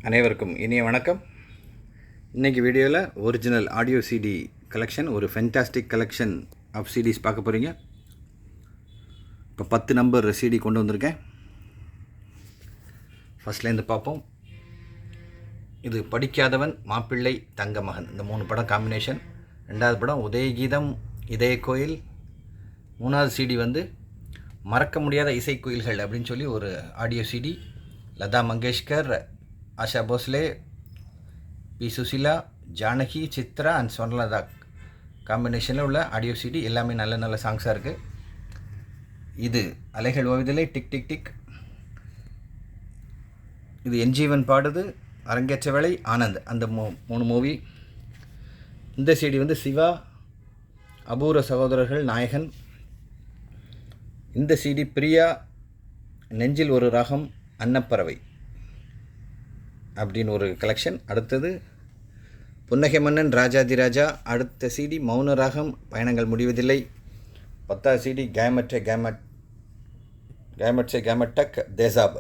அனைவருக்கும் இனிய வணக்கம். இன்றைக்கி வீடியோவில் ஒரிஜினல் ஆடியோ சிடி கலெக்ஷன், ஒரு ஃபென்டாஸ்டிக் கலெக்ஷன் ஆஃப் சிடிஸ் பார்க்க போகிறீங்க. இப்போ 10 நம்பர் சிடி கொண்டு வந்திருக்கேன். ஃபஸ்ட்லேருந்து பார்ப்போம். இது படிக்காதவன், மாப்பிள்ளை, தங்க மகன், இந்த 3 படம் காம்பினேஷன். 2வது படம் உதயகீதம், இதய கோயில். 3வது சிடி வந்து மறக்க முடியாத இசைக்குயில்கள் அப்படின்னு சொல்லி ஒரு audio CD. Lata Mangeshkar, Asha Bhosle, P Susheela, Janaki, Chithra and Swarnalatha காம்பினேஷனில் உள்ள ஆடியோ சிடி. எல்லாமே நல்ல நல்ல சாங்ஸாக இருக்குது. இது அலைகள் ஓவியதில்லை, டிக் டிக் டிக். இது என்ஜீவன் பாடுது, அரங்கேற்ற வேளை, ஆனந்த், அந்த 3 மூவி. இந்த சிடி வந்து சிவா, அபூர்வ சகோதரர்கள், நாயகன். இந்த சிடி பிரியா, நெஞ்சில் ஒரு ராகம், அன்னப்பறவை அப்படின்னு ஒரு கலெக்ஷன். அடுத்தது புன்னகை மன்னன், ராஜாதி ராஜா. அடுத்த சிடி மௌன ராகம், பயணங்கள் முடிவதில்லை. 10வது சிடி கேமட்டக் தேசாப்.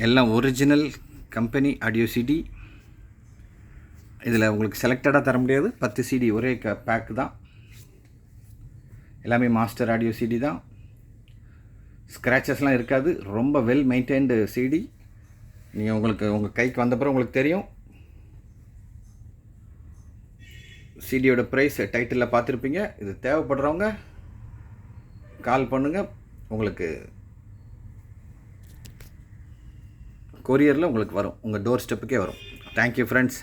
எல்லாம் ஒரிஜினல் கம்பெனி ஆடியோ சிடி. இதில் உங்களுக்கு செலக்டடாக தர முடியாது. 10 சிடி ஒரே பேக்கு தான். எல்லாமே மாஸ்டர் ஆடியோ சிடி தான். ஸ்க்ராச்சஸ்லாம் இருக்காது. ரொம்ப வெல் மெயின்டைன்டு சிடி. நீங்கள் உங்கள் கைக்கு வந்தப்பறம் உங்களுக்கு தெரியும். சிடியோட ப்ரைஸ் டைட்டிலில் பார்த்துருப்பீங்க. இது தேவைப்படுறவங்க கால் பண்ணுங்கள். உங்களுக்கு கொரியரில் உங்களுக்கு வரும், உங்கள் டோர் ஸ்டெப்புக்கே வரும். Thank you friends.